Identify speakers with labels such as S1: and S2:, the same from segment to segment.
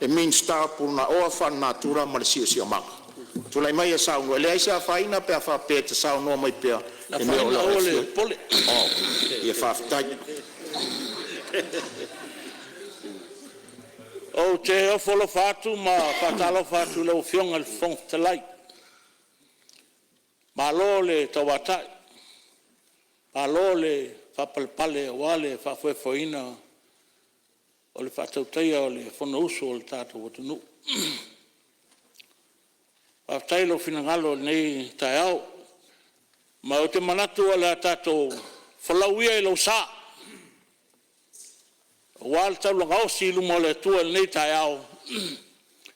S1: e minsta puna o fa natura ma si si ma tu lai mai sa ngo le sa faina pe fa pe te sa no mai pe e me o le pole oh e fa tai
S2: o te o folo fatu ma fatalo fatu le fiong al fong te lai malo le tawata malo le fa palpale wale fa foina o le whātautaya o le whana uso o le tātou watunu. Whātailo whinangalo nei tai au. Ma o te manatu o le tātou whalauia i lau sā. Wāle tau langa osi ilu mo le tua nei tai au.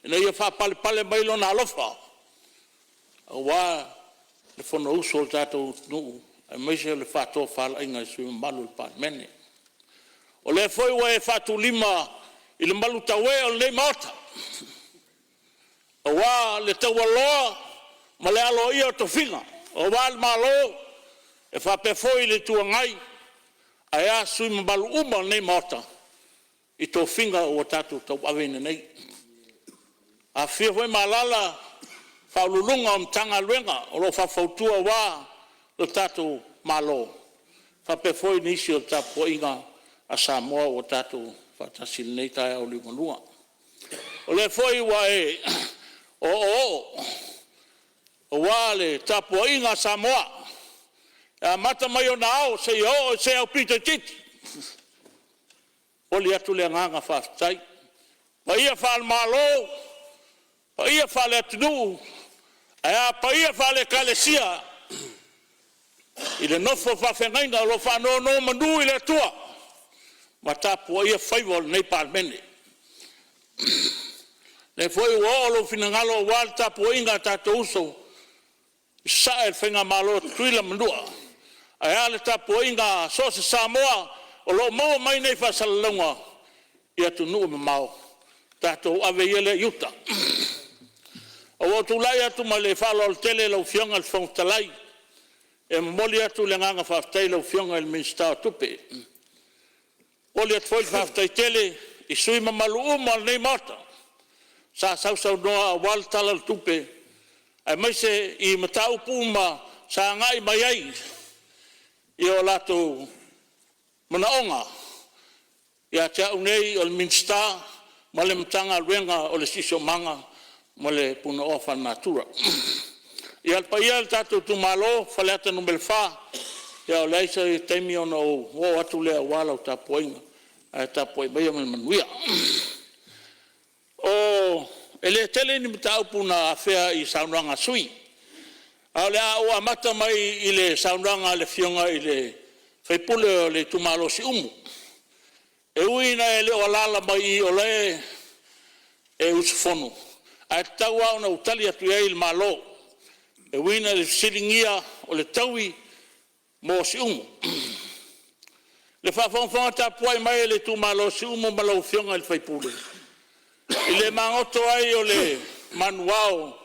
S2: Ina ia whāpale mailo na alofa. A wā le whana uso o le tātou watunu. A meise o le whātoa whala inga i sui malu le pāne mene. O le foi wa e fatu lima i le malu tawe o le mata. O wa le tawaloa ma le alo ia o tofinga. O wa le malo e fa pe foi le tuangai a ea sui mabalu uma le mata i tofinga o tatu tau awene nei. A fia foi malala fa ululunga o mtanga luenga o lo fa fautua wa le tatu malo. Fa pe foi nisi o tapu inga a Samoa o tātou whatasil nei tai au limanua. O le foi wa e o wale tapua inga Samoa. A mata mai o na au se au pita titi. O li atu le nganga whaftai. Pa ia whal malo, pa ia whal atunu, pa ia whal kalesia. I le nofo whawhengaina lo whanono no manu i le tua. Ma tapua ia whaiwal nei pārmene. Le foi o olo finangalo wal tapua inga tātou uso. Sa e whenga malo tuila mandua. Ai ale tapua inga sose Samoa o lo mau mai nei whasalalunga. Ia tu nuu me mau. Tātou ave iele yuta. O tu lai atu ma le whalo al tele lau fionga al whangtalai. E moli atu le nganga whaftai lau fionga il minstau tupe. Oli at foi whaftai tele, i sui mamalu umal nei mata. Sa sau noa wal talal tupe. Ai maise i matau puma sa ngai mai ai. I o lato manaonga. Ia te au nei o le minsta, ma le mtanga ruenga o le siso manga, ma le puna ofa natura. Ia alpaia le tato tu malo, faleata numel fa, ia o leisa i teimi ona o atu lea wala o tapuainga. Tapoi mai man manuia. O ele tele ni mtau puna afea i saunanga sui. Ale o amata mai ile saunanga le fionga ile faipule le tumalo si umu. E uina ele o lala mai o le e usfono. A taua ona utalia tu il malo. E uina le silingia o le taui mo si umu. Le whawhawhanga tapuai mai le tu malo si umo malau fionga il whaipule. I le mangoto ai o le manuao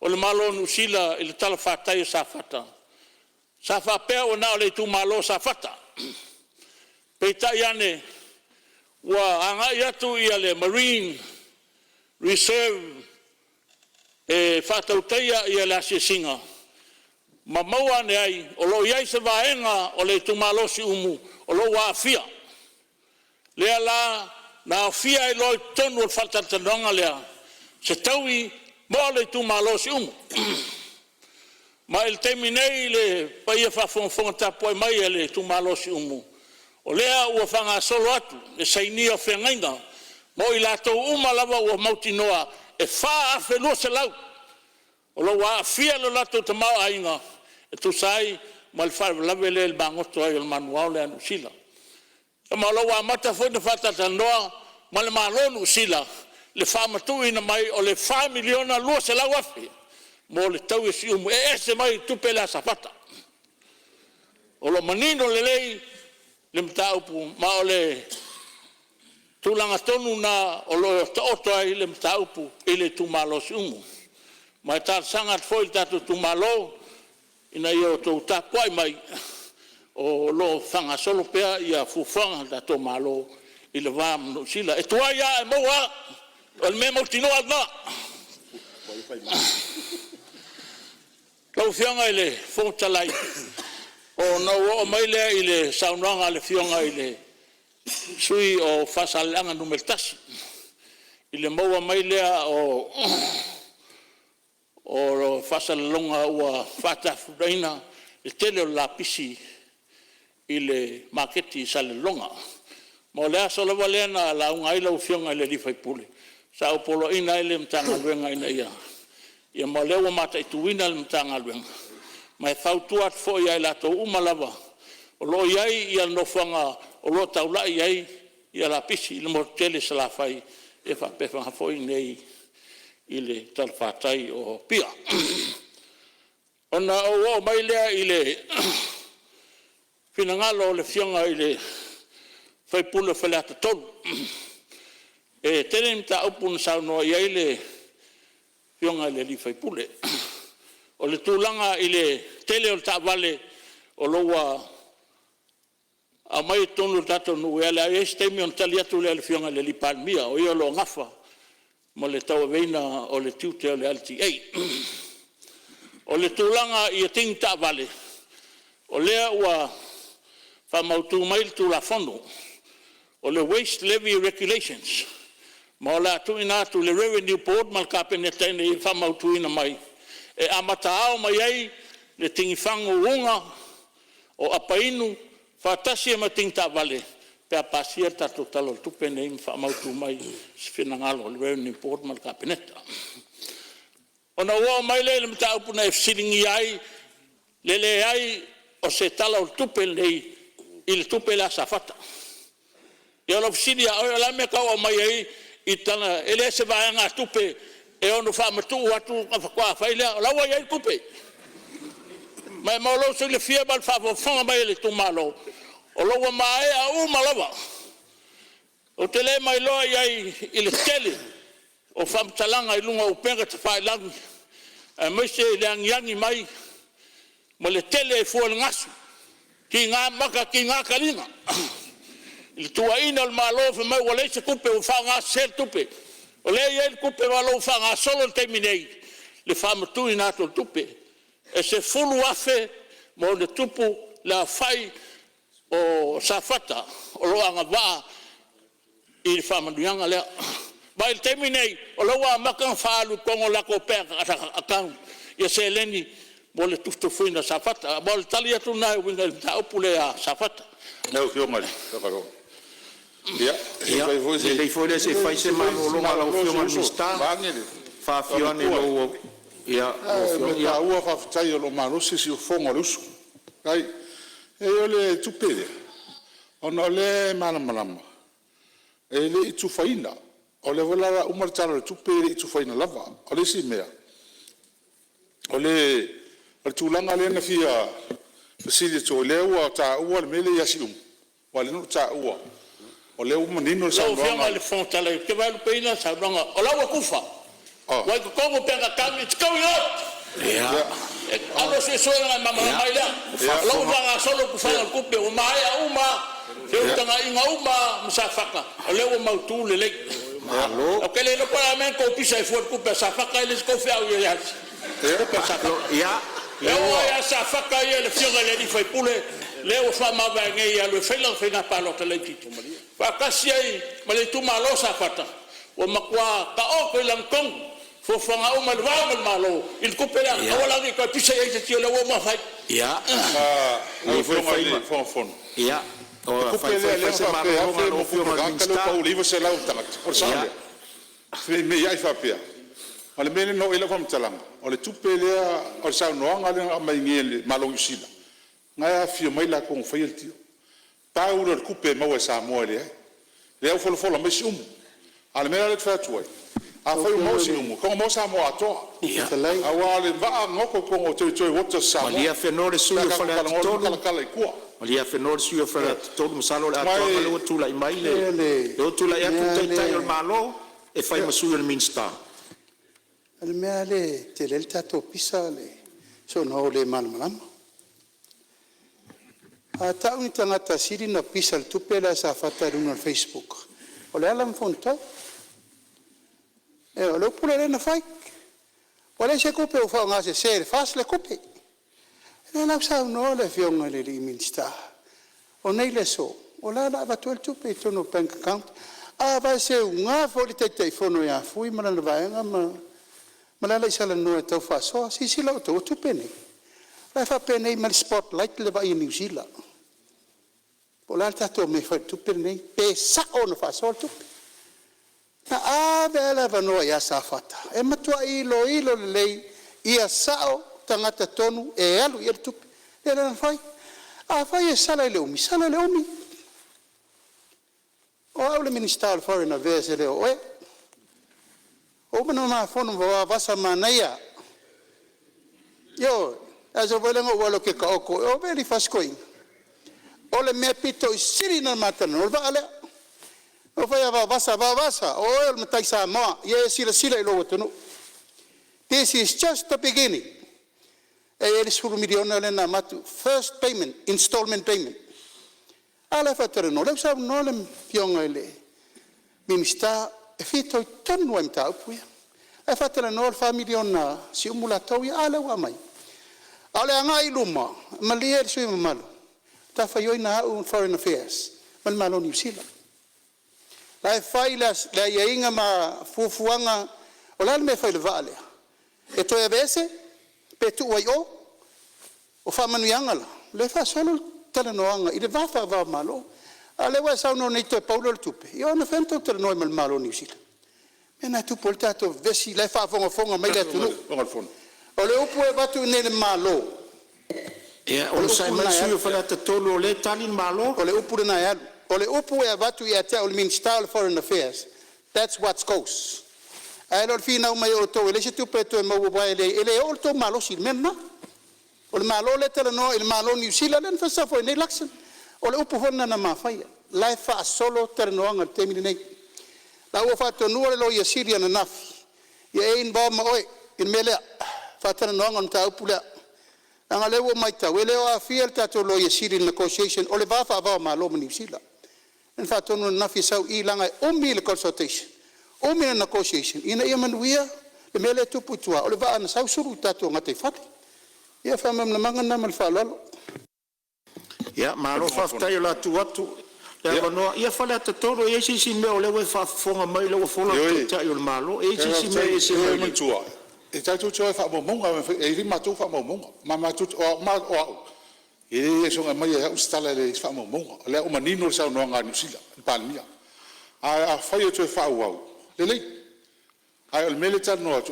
S2: o le malo nusila i le tala whatai o sa whata. Sa whapea o nao le tu malo sa whata. Peita iane wa anga iatu ia le Marine Reserve e whatautaya ia le asiasinga. Ma maua ne ai o lo iai se vaenga o le tu malo si umu. O lo wa fia. Lea la na fia i loi tonu o whaltatanonga lea. Se taui mo le tu malo si umu. Ma il temi nei le paia whawhonga tapoi mai le tu malo si umu. O lea ua whanga solo atu. Le saini o whengainga. Mo i lato uma lava ua mauti noa. E wha afe lua se lau. O lo wa fia lo lato te mau ainga. E tu sai ma le whare lawe le bangoto ai o le manuao le anu sila. E ma lo wa mata foi na whatata noa, ma le malonu sila, le whamatu ina mai o le 5 miliona lua se lau afi. Mo le tau e si umu, e ese mai tupe le asapata. O lo manino le lei, le mtaupu, ma o le tulanga tonu na o lo oto ai le mtaupu, i le tumalo si umu. Ma e tar sangat foi tatu tumalo, ina ia tau tapuai mai o lo whanga solo pea ia fuwhanga da tō malo i le wā mno sila. E tua ia e maua O le memo tinoa na. Lau fianga ile fontalai. O na o mai le ile saunanga le fianga ile sui o fasalanga numeltasi. Ile maua mai le o fasalalonga ua fatafudaina le tele o lapisi ile maketi salelonga. Mo le aso lava lea na launga ila ufionga ile li faipule. Sa upolo ina ile mtanga luenga ina ia. Ia mo lea ua mata ituina ile mtanga luenga. Mai fautua fo ia ila to umalava. O lo iai ia nofanga o lo taula iai ia lapisi ile mo tele salafai e fa pefa fo nei ile talfatai o pia. Ona o mai lea ile finangalo le fionga ile fai pula fai ata tolu. E tene mta upun sauno ia ile fionga ile li fai pule. O le tūlanga ile tele o ta vale o loa a mai tonu tato nu ia le aestemi on tali atu le fionga le li palmia o ia lo ngafa mo le tau veina o le tiute o le LTA. O le tūlanga ia ting ta vale o lea ua whamautu mai tu la fondo o le waste levy regulations ma o la tu ina tu le revenue board mal kapeneta ina i whamautu ina mai e amata ao mai ai le tingifango unga o apainu whatasi e ma ting ta vale pe a pasia tato talo tupe nei whamautu mai sfinangalo le revenue board mal kapeneta ona ua mai le mta upuna e siringi ai le ai o se tala o tupe nei il tupe la safata. Ia la fisidia o la me ka o mai ai i tana ele se vai nga tupe e ono fa matu atu kwa faila la wa ia tupe. Mai malo se le fia bal fa fa mai le tu malo. O lo mai a u malava. O tele mai lo ai il tele o fam talanga i lunga o penga te fa lang. E mai se le yangi mai mo le tele fo ngasu. Ki ngā maka ki ngā karinga. I tua ina o malo fa mai wale se kupe o fa ngā ser tupe. O le ia il kupe walo fa ngā solo te minei. Le fa matu ina to tupe. E se fulu afe mo le tupu la fai o safata o lo anga va i fa manuanga le. Ba il te minei o lo wa maka fa lu kongo la ko pe akang. Ia se leni bole tufto fuina safata bol talia tu na winga ta opule a safata
S3: no fio mal kakaro ia
S1: le foi se fai se mano lo mala o fio mal sta fa fio ni lo ia
S3: ia ua fa tai lo malo se si o fongo lusu kai e ole tupele ona le malama e le tu faina ole vola umar talo tupele tu faina lava ole si mea ole o tūlanga le na fia sili to lewa ta ua le mele yasium wale no ta ua o le manino sa
S2: lo fianga le fonta le ke vai peina sa ronga o la kufa wai ko como pega cami it's going out alo se soa na mama mai la lo va solo ku fa ku pe o mai uma se utanga inga uma msafaka o le o mautu le malo o ke le no para men ko pisa e for ku pe safaka ele ko fa o ya
S1: ya
S2: eu ia sa faka ia le fionga le di fai pule le o fa ma va ngai ia le fela fina palo tele tito fa kasi ai ma le tu malo sa fata o makwa ka o ko langkong fo fanga o mal va mal malo il kupela o la ko pisa ia se tio le o ma fai
S1: ya
S3: o fo fon
S1: ya o fai se malo o fio mal
S3: minsta o livo se la o tamat por sa me ia fa pia ale mele no ele kom talanga o le tupele o sa no anga le mai ngele malo usila nga fio mai la kon fa yeltio pa u le kupe mo sa mo le o folo folo mesi ale mele le fa tuai a fa mo si ko mo sa mo ato a wa le va ngoko ko o te wota sa mo
S1: ia fenore su yo fala todo
S3: kala ku
S1: ia fenore su yo fala todo musalo le ato le tu la mai le tu la ya tu tai o malo e fai masu le minsta
S4: al mea le te le tato pisa le so no le malmalama a tau ni tangata siri na pisa le tupela sa fata runa Facebook o le alam fonta o le upule le na fai. O le se kupe o whao ngā se fas le kupe. E lau sau no le fionga le li minsta. O nei le so. O la watu el tupe i tono bank account. A vai se ngā fo li te fono ia fui mana na vaenga ma la isa la no e tau fa so. Si lau tau tupe nei. Lai fa pe nei ma spotlight le vai i New Zealand. O la tato me fa tupe nei. Pe sa o na fa so tupe. Na a vela vanoa ia sa fata. E matua ilo le lei ia sao tangata tonu e alu ia tupe. E la fai. A fai e sala le umi. O au le Minister of Foreign Affairs e leo oe. O mana maa fono wa vasa manaia. Yo, aso velenga walo ke ka oko. O veli faskoing. O le mea pito i siri na matana. O va alea. O vai vasa. O el matai sa moa. Ye sila ilo watuno. This is just the beginning. E ele suru miliona le na matu. First payment, installment payment. Ala fatara no le sa no le pionga ele. Minister e fito tonu am ta upuia. E fatara no fa miliona si umula tau ia ala wa mai. Ala nga iluma. Malia sui malo. Ta fa yo na Foreign Affairs. Malo New Zealand. La failas la yainga ma fufuanga o la me faile vale e to e vese pe tu o fa manuanga le fa solo tele noanga i de va malo ale wa sa no nito paulo le tupe io na fento tele no mal malo ni sila me na tu portato vesi le fa fonga mai le tu o le upu e batu nele malo
S1: o sai mai su fa la tolo le tali malo
S4: o le upu na ya o le upu e vatu ia te o le Minister of Foreign Affairs. That's what goes. Ai lo fina mai o to ele se tu peto e mo wa ele o to malo sil menna. O le malo le tele no il malo New Zealand len fa sa fo nei election. O le upu honna na mafai. Lai fa solo tele no anga temini nei. La o fa to no le lo ia Syria na nafi. Ia ein ba ma oi in mele fa tele no anga ta upu le. Anga le o mai ta wele o fiel ta to lo ia Syria negotiation o le va fa va malo New Zealand. In fact, on nafi sau I langa le consultation, le negotiation. Ina ia manuia le mele tupu tua o le va ana sau suru tatu ngate fati. Ia fa mam na manga na mal fa lalo.
S1: Ya malo fa tai la tu watu. Ya no ia fa la toro ia si me o le we fa fonga mai le fola tai o malo. E si me se me
S3: tua. E tatu tua fa mo monga e ri matu fa mo monga. Mama tu o e so mai e ustala le fa mo mo le o manino sa no nga nusila palmia a fa yo to fa wa le ai al militar no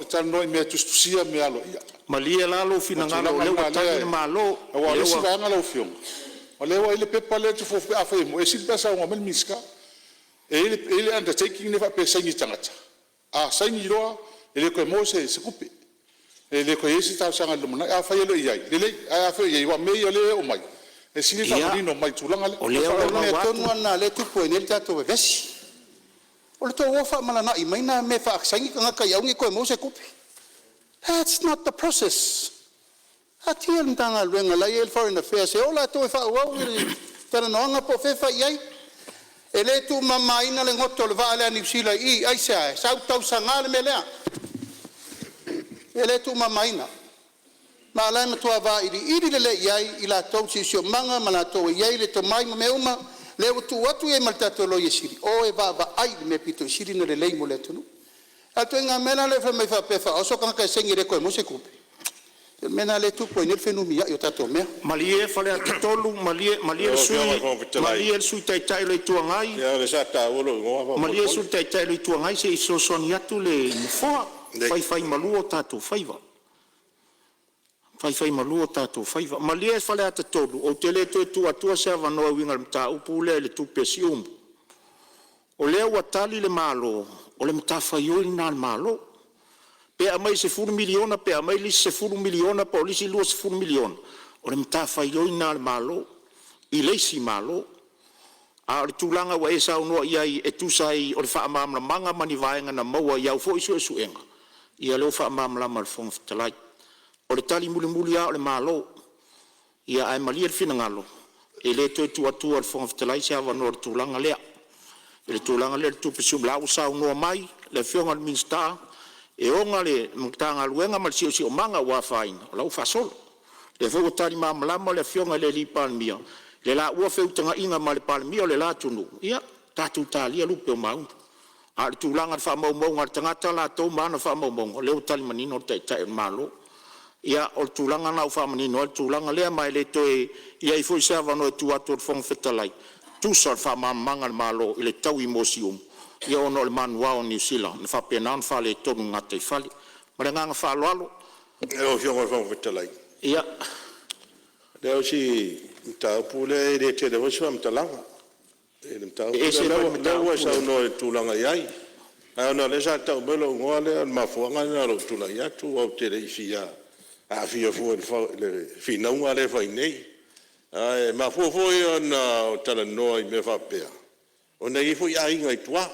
S3: me tu sia me alo
S1: malia la lo fina nga lo le ta malo
S3: o le si va nga lo fion o le o le pepa le tu fo a fa mo e si pesa o mel miska e ele undertaking ne fa pesa ni tangata a sa ni ro ele ko mo se kupe le ko yesi ta sanga lo na fa yelo yai le a fa yai wa me yole o mai e sini fa no mai tulanga le
S1: o le o
S4: tonu na le tu po ni ta to vesi o le to wo fa mala na I mai na me fa sangi ka ka yaungi ko mo se kupi. That's not the process. Atiel ndanga luenga la el Foreign Affairs e ola to fa wa tera no nga po fe fa yai ele tu mama ina le ngoto le va le New Zealand I ai sa tau sanga le melea ele tu mamaina ma la ma tua va ili le yai ila tau si manga mana to yai le to mai me uma le tu watu e malta to lo yesiri o e va ai me pito siri no le lei mo le tunu ato nga mena le fa me fa pe fa o so ka sengi re ko mo se kupe mena le tu po ni fenu mi yo tato me
S1: malie fa le tolu malie el sui tai le tu ngai
S3: ya le sa ta o lo
S1: malie sui tai le tu ngai se so sonia tu le fo fai maluo tatu faiva fai maluo tatu faiva malia fa le tolu o tele tu atua se va no winga mta upule le tu pesium o le watali le malo o le mta fai o ina malo pe a mai se furu miliona pe a mai li se furu miliona po li si lu se furu miliona o le mta fai o ina malo I le si malo a tulanga wa esa no ia e tu sai o le fa mamla manga mani vaenga na maua ia fo isu enga ia lo fa mamla mal fong talai o le tali muli a o le malo ia ai malia fina ngalo e le tu atu al fong talai sa va no tulanga le tu pesu blau sa no mai le fionga Minister e onga le mtanga luenga mal sio sio manga wa fain lau fasol le fo tari mamlama le fionga le lipan mia le la ua feu tanga inga mal pal mia le la tunu ia tatu talia lupe o mau a tulanga fa mau mau ngar tangata la to mana fa mau mau le tali manino te te malo ia o tulanga na fa manino o tulanga le mai le toe ia i fo serva no tu ator fong fetalai tu sor fa mamanga malo ile tau emosium ia ono le manuao New Zealand na fa penan fa le tonu ngate fali maranga fa lolo
S5: o fionga fong fetalai
S1: ia
S5: leo si ta pule de te de waswa mtalanga ele mta leo sa no tulanga yai ana le sa ta belo ngole ma fuanga na lo tula ya tu o te le fia a fia fu le fina ngale fa nei ai ma fu na tala no i me fa pe o nei fu ya inga tua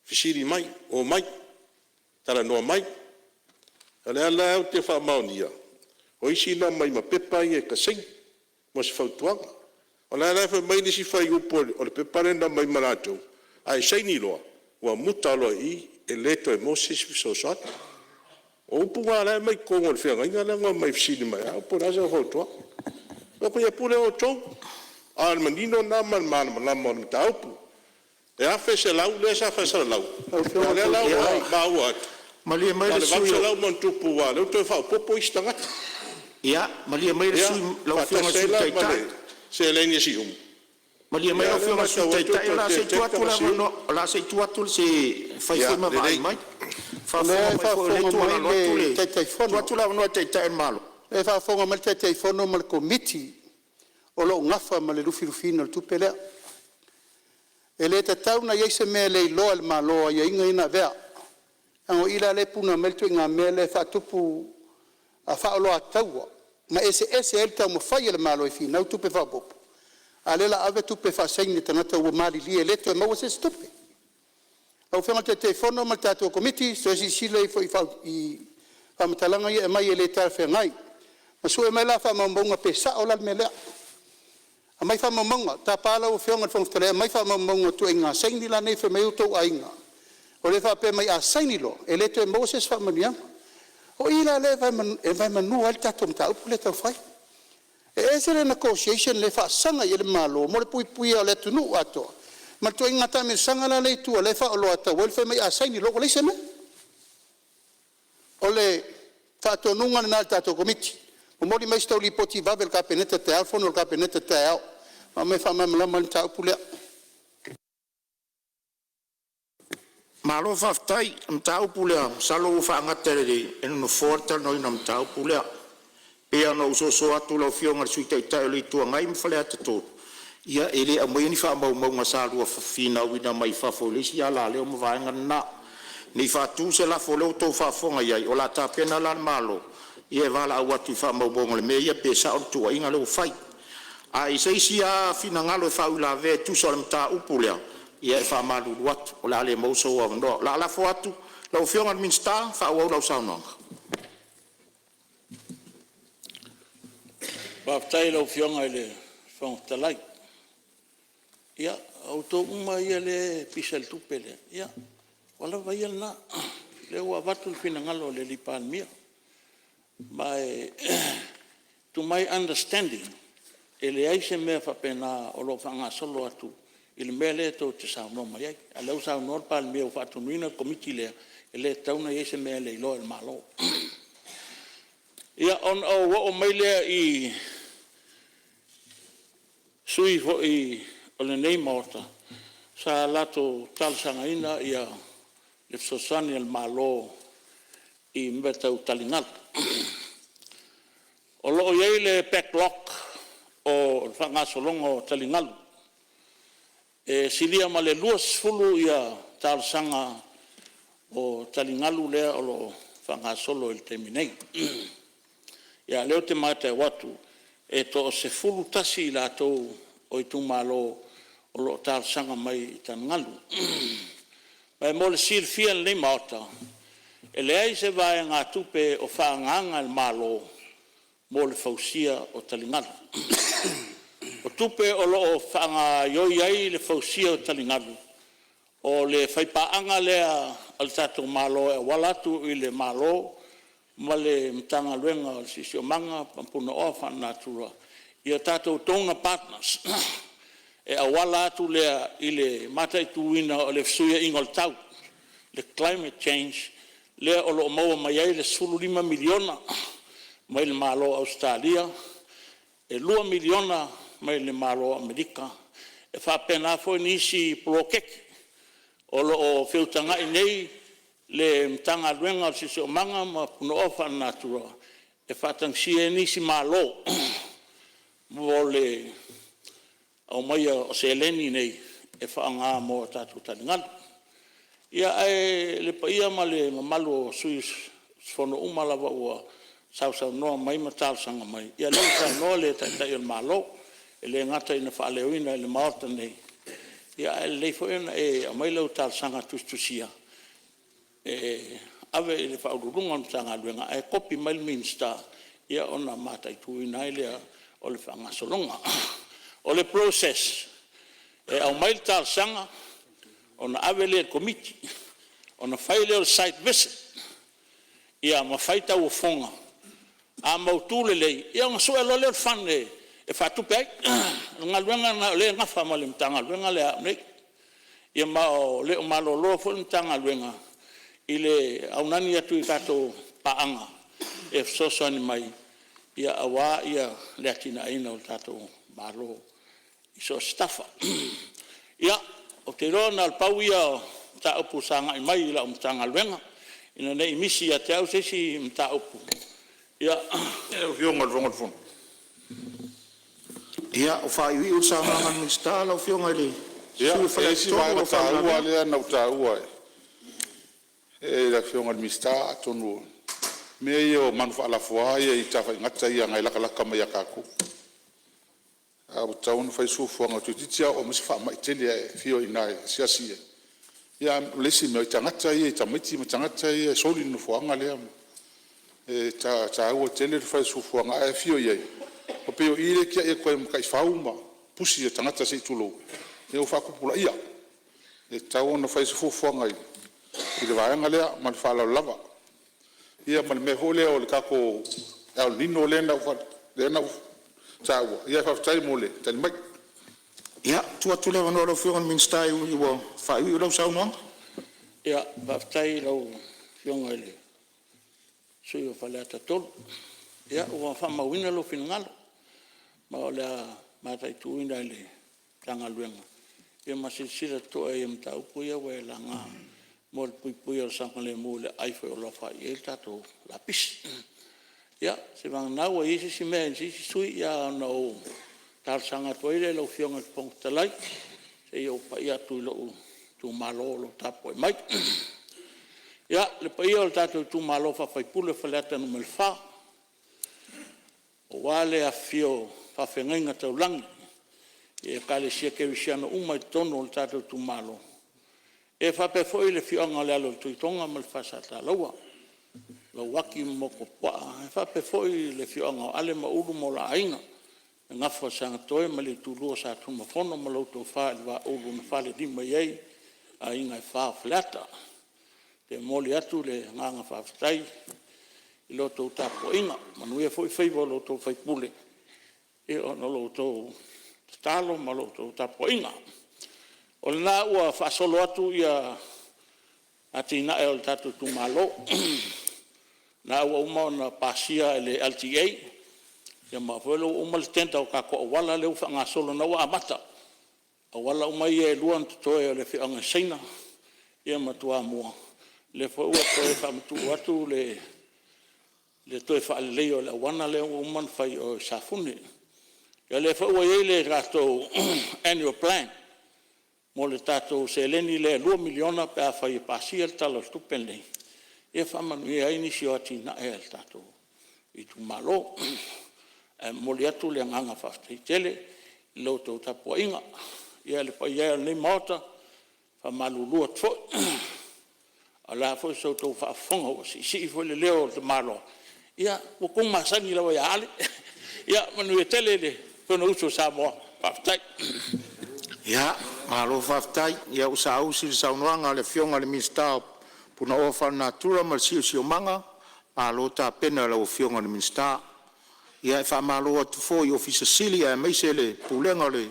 S5: fisiri mai o mai tala no mai ala la te fa maunia o isi na mai ma pepa i ka sing mo se fa tua ona la fa mai ni si fa u po o le pepa na mai marato ai sei ni lo wa mutalo i eleto e Moses so sot o puga la mai ko ngol fe nga la mai fisiri mai o po ra so tua o ko ya pule o to al manino na man la mon taupu e a fese lau le sa fese lau le lau ba wat
S1: malia mai le
S5: sui
S1: sui
S5: lau mon tupu wa le to fa popo istanga
S1: ia malia mai le sui lau fionga sui tai tai
S5: se le ni si
S1: malia mai lau fionga sui tai tai la se tuatu la no la se tuatu se fai foi ma mai mai fa foi le tuatu la tule tuatu la no tai tai malo
S4: e fa fonga mal te fono mal committee o lo ngafa mal lu filufino tu pele ele ta tauna yese me le lo al malo ya inga ina vea ang ila le puna mel tu nga mele fa tupu a fa lo atawa ma ese el ta mo fa le malo fi na tu pe fa bop ale la ave tu pe fa segni tanata o mali li ele to mo se stupe au fa te fono mal ta to committee so si le foi fa i fa matalanga ye mai ele ta fe ngai ma su e mai la fa mambonga pe sa o la mele a mai fa mamonga ta pala o fionga fong tele mai fa mamonga tu inga segni la nei fe mai to ainga o le fa pe mai a saini lo ele to Moses fa mania o ila le vai manu al ta tom ta upule ta fai e se le negotiation le fa sanga ye le malo mo le pui le tu nu ato ma to inga ta me sanga la le tu le fa lo ata wel fe mai a saini lo le seme o le ta to nunga na ta to committee o mori mai sto li poti va vel capeneta te alfono capeneta te ao ma me fa ma la man ta pule
S1: malo fa tai mtau pule salo fa ngatere en no forta no ina mtau pule e ana uso so atu lo fionga sui tai tai le tu ngai mfale atu ia ele a moi ni fa mau mau masalu fina wina mai fa folisi ala le mo va ngana ni fa tu se la folo to fa fonga ia o la ta pena la malo ia vala watu fa mo bongo le meia pesa o tu inga lo fai ai sei sia fina ngalo fa ula ve tu so mta upulea ia fa malu wat o la le mo so o no la fo atu lo fionga min sta fa o lo sa no
S2: ba tai lo fionga le fong talai ia auto uma ia le pisel tu pele ia wala vai na le wa vatu fina ngalo le lipan mia my to my understanding ele ai se me fa pena o lo fanga solo atu il mele to te sa no mai ala usa no pal me o fa tu nina komitile ele tauna ye se me le lo el malo ia on o mele i sui fo i o le nei morta sa lato tal sangaina ia le sosani el malo i mbeta utalingal o lo ye le backlog o fanga solongo talingal e silia male luas fulu ia tal sanga o talingalu le o lo fanga solo el terminei ia leo te mata watu e to se fulu tasi la to o itu malo o lo tal sanga mai talingalu mai mole sir fiel le mata ele ai se vai nga tupe o fanganga al malo mo le fausia o talingalu o tupe o lo fanga yo yai le fausia o talingalu o le whaipaanga lea al tātou malo e walatu i le malo ma le mtanga luenga o sisio manga pampuna o whanatura ia tātou tonga partners e a walatu lea i le matai tuina o le fsuia ingol tau le climate change lea o lo maua mai ai le 5 miliona mai le malo Australia e 2 miliona mai le malo Amerika e whapena foi nisi prokeki o lo o whiutanga i nei le mtanga luenga o sisi o manga ma puno ofa natura e whatangsia nisi malo mo le au mai o se eleni nei e whaanga mo tatu talingalu ia e le paia ma le mamalu o sui sfono umalawa ua sau noa mai matalsanga mai ia le sa noa le tai o malo e le ngata ina whaaleuina e le maorta nei ia le foena e mai lau talsanga tustusia e ave le whaururunga mtanga luenga e kopi mai minsta ia ona matai tuina ile o le whangasolonga o le process e au mai talsanga ona ave le committee ona whaile o site visit ia ma whaita ua fonga a mautule lei ia nga soe lo le whane e whatupe ai ngā luenga na le ngafa ma le mtanga luenga le a nei ia ma o le o malolo fo le mtanga luenga i le aunani atu i kato paanga e fsosani mai ia awa ia le atina aina o tato malo i so stafa ia o te rona al pau ia ta upu sanga i mai la mtanga luenga ina nei misi ia te au sesi mta upu ia
S3: o fionga ronga fon
S1: ia o whaiwi o sa nganga ni stala o fionga le
S3: ia e si vai o tāua lea nau tāua e la fionga ni mista tonu me ia o manufa alafoa ia i tawhai ngata ia ngai laka mai a kako a o taunu fai sufuanga tuititia o misi wha mai tele e fio i nai siasia ia lesi me o tangata ia i tamiti ma tangata ia soli no fuanga lea e ta ua tele fai sufuanga e fio ia o peo ile kia e koe mkai fauma pusi e tangata se tulo e o whakupula ia e tau na fai sufuanga i le vaenga lea ma le whala lava ia ma le me hole o le kako au nino lena u taua ia whaftai mo le tali mai
S1: ia tua le wanoa lau fionga minstai i ua whaiwi o lau saunoanga
S2: ia whaftai lau fionga ili sui o whaleata tolu ia ua whamawina lo finangalo ma o lea matai tuina ili tanga luenga ia masisira toa ia mta upu ia we la ngā mo le pui o sanga le mo le aife o lofa ia il tato la pisi ia se vang nau a isi si mea si sui ia na o tal sanga toile lo fionga pong talai se ia pa ia tu lo tu malo lo tapo mai ia le pa ia o tato tu malo fa fai pule faleta no melfa o wale a fio fa fenga tau langi e kale sia ke visiano uma tono o tato tu malo e fa pe foi le fionga le alo tu tonga melfa sa ta lawa lo waki mo ko pa e fa pe foi le fionga ale ma ulu mo la ainga nga fa sanga toe ma le tulu sa tu ma fono ma lo to fa va ulu na fa le di mai ai a inga fa flata te moli atu le nganga fa stai i lo to tapo inga manu e foi fei lo to fai pule e ono lo to talo ma lo to tapo inga o na ua fa solo atu ia atina e o tatu tu malo na ua uma na pasia le LTA ia ma velo uma le tenta o kako wala le ufa nga solo na ua amata o wala uma ia e luan totoe o le whianga seina ia matua mua le fo ua toe whamtu atu le toe whaalelei o le wana le uman whai o safune ia le fo ua iei le rato annual plan mo le tatou se leni le 2 miliona pe a whai pasia le talo stupen lei ia whamanu ia ini si o atina e le tatou i tu malo mo le atu le nganga whaftai tele lo tau tapua inga ia le pa ia le mota whamalulua tfo ala fo so tau whafonga o si fo le leo te malo ia kukung masani lawa ia ale ia manu e tele le pono uso sa moa whaftai
S1: ia Malo whaftai, ia usa ausi le saunoanga le fionga le minsta puna ofa natura ma si o manga, malo ta pena le fionga le minsta. Ia fa malo atu fo i ofisa silia e meise le pulenga le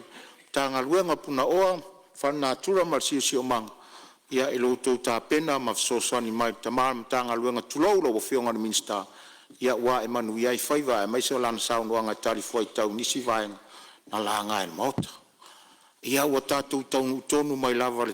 S1: tanga luenga puna oa fa natura ma si o manga. Ia ilo to ta pena ma so sani mai tamar tanga luenga tulou lo fionga le minsta. Ia wa e manu ia faiva e meise lan saunoanga tali foi tau nisi vai na langa e mota. Ia wa tatu tonu mai lava le